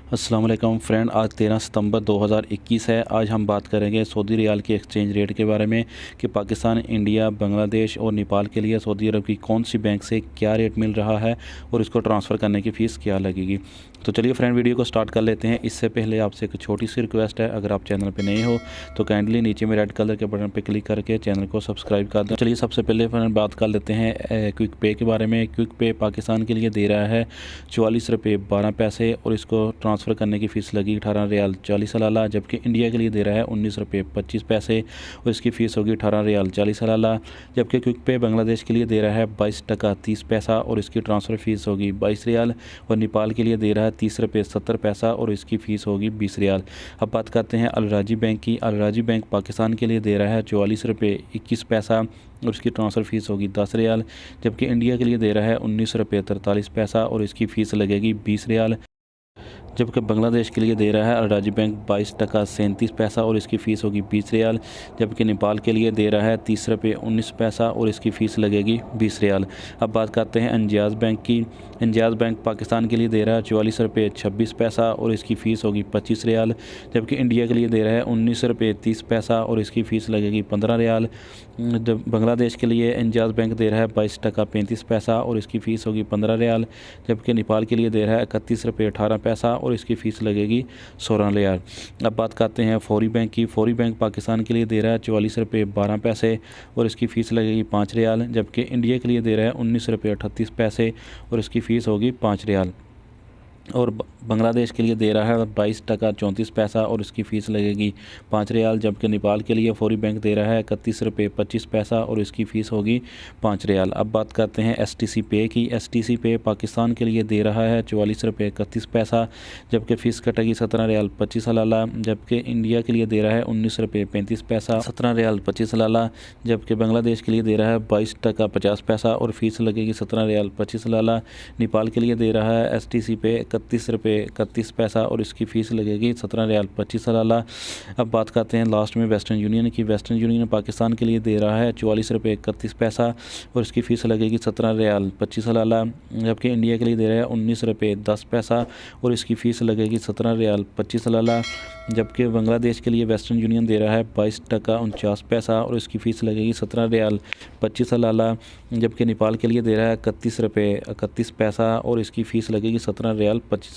अस्सलाम वालेकुम फ्रेंड, आज 13 सितंबर 2021 है। आज हम बात करेंगे सऊदी रियाल के एक्सचेंज रेट के बारे में कि पाकिस्तान, इंडिया, बांग्लादेश और नेपाल के लिए सऊदी अरब की कौन सी बैंक से क्या रेट मिल रहा है और इसको ट्रांसफ़र करने की फ़ीस क्या लगेगी। तो चलिए फ्रेंड, वीडियो को स्टार्ट कर लेते हैं। इससे पहले आपसे एक छोटी सी रिक्वेस्ट है, अगर आप चैनल पर नए हो तो काइंडली नीचे में रेड कलर के बटन पर क्लिक करके चैनल को सब्सक्राइब कर दें। चलिए सबसे पहले फ्रेंड बात कर लेते हैं क्विक पे के बारे में। क्विक पे पाकिस्तान के लिए दे रहा है 44 रुपये 12 पैसे और इसको ट्रांसफ़र करने की फ़ीस लगी 18 रियाल 40 सलाला। जबकि इंडिया के लिए दे रहा है 19 रुपये 25 पैसे और इसकी फ़ीस होगी 18 रियाल 40 सलाला। जबकि क्विक पे बांग्लादेश के लिए दे रहा है 22 टका 30 पैसा और इसकी ट्रांसफ़र फ़ीस होगी 22 रियाल। और नेपाल के लिए दे रहा है 30 रुपये 70 पैसा और इसकी फ़ीस होगी 20 रियाल। अब बात करते हैं अल राजी बैंक की। अल राजी बैंक पाकिस्तान के लिए दे रहा है 44 रुपये 21 पैसा और इसकी ट्रांसफ़र फ़ीस होगी 10 रियाल। जबकि इंडिया के लिए दे रहा है 19 रुपये 43 पैसा और इसकी फ़ीस लगेगी 20 रियाल। जबकि बांग्लादेश के लिए दे रहा है अल राजी बैंक 22 टका 37 पैसा और इसकी फ़ीस होगी 20 रियाल। जबकि नेपाल के लिए दे रहा है 30 रुपये 19 पैसा और इसकी फ़ीस लगेगी 20 रियाल। अब बात करते हैं इंजाज़ बैंक की। इंजाज़ बैंक पाकिस्तान के लिए दे रहा है 44 रुपये 26 पैसा और इसकी फ़ीस होगी 25 रियाल। जबकि इंडिया के लिए दे रहा है 19 रुपये 30 पैसा और इसकी फ़ीस लगेगी 15 रियाल। जब बांग्लादेश के लिए इंजाज़ बैंक दे रहा है 22 टका 35 पैसा और इसकी फ़ीस होगी 15 रियाल। जबकि नेपाल के लिए दे रहा है 31 रुपये 18 पैसा और इसकी फ़ीस लगेगी 16 रियाल। अब बात करते हैं फौरी बैंक की। फौरी बैंक पाकिस्तान के लिए दे रहा है 44 रुपये 12 पैसे और इसकी फ़ीस लगेगी 5 रियाल। जबकि इंडिया के लिए दे रहा है 19 रुपये 38 पैसे और इसकी फ़ीस होगी 5 रियाल। और बांग्लादेश के लिए दे रहा है 22 टका 34 पैसा और इसकी फ़ीस लगेगी 5 रियाल। जबकि नेपाल के लिए फौरी बैंक दे रहा है 31 रुपये 25 पैसा और इसकी फ़ीस होगी 5 रियाल। अब बात करते हैं STC पे की। STC पे पाकिस्तान के लिए दे रहा है 44 रुपये 31 पैसा जबकि फ़ीस कटेगी 17 रियाल 25 सलाला। जबकि इंडिया के लिए दे रहा है 19 रुपये 35 पैसा 17 रियाल 25 सलाला। जबकि बांग्लादेश के लिए दे रहा है 22 टका 50 पैसा और फ़ीस लगेगी 17 रियाल 25 सलाला। नेपाल के लिए दे रहा है STC पे 31 रुपये 31 पैसा और इसकी फ़ीस लगेगी 17 रियाल 25 सलाला। अब बात करते हैं लास्ट में वेस्टर्न यूनियन की। वेस्टर्न यूनियन पाकिस्तान के लिए दे रहा है 44 रुपये 31 पैसा और इसकी फ़ीस लगेगी 17 रियाल 25 सलाला। जबकि इंडिया के लिए दे रहा है 19 रुपये 10 पैसा और इसकी फ़ीस लगेगी 17 रियाल 25 सलाला। जबकि बांग्लादेश के लिए वेस्टर्न यूनियन दे रहा है 22 टका 49 पैसा और इसकी फ़ीस लगेगी 17 रियाल 25 सलाला। जबकि नेपाल के लिए दे रहा है 31 रुपये 31 पैसा और इसकी फ़ीस लगेगी 17 रियाल 25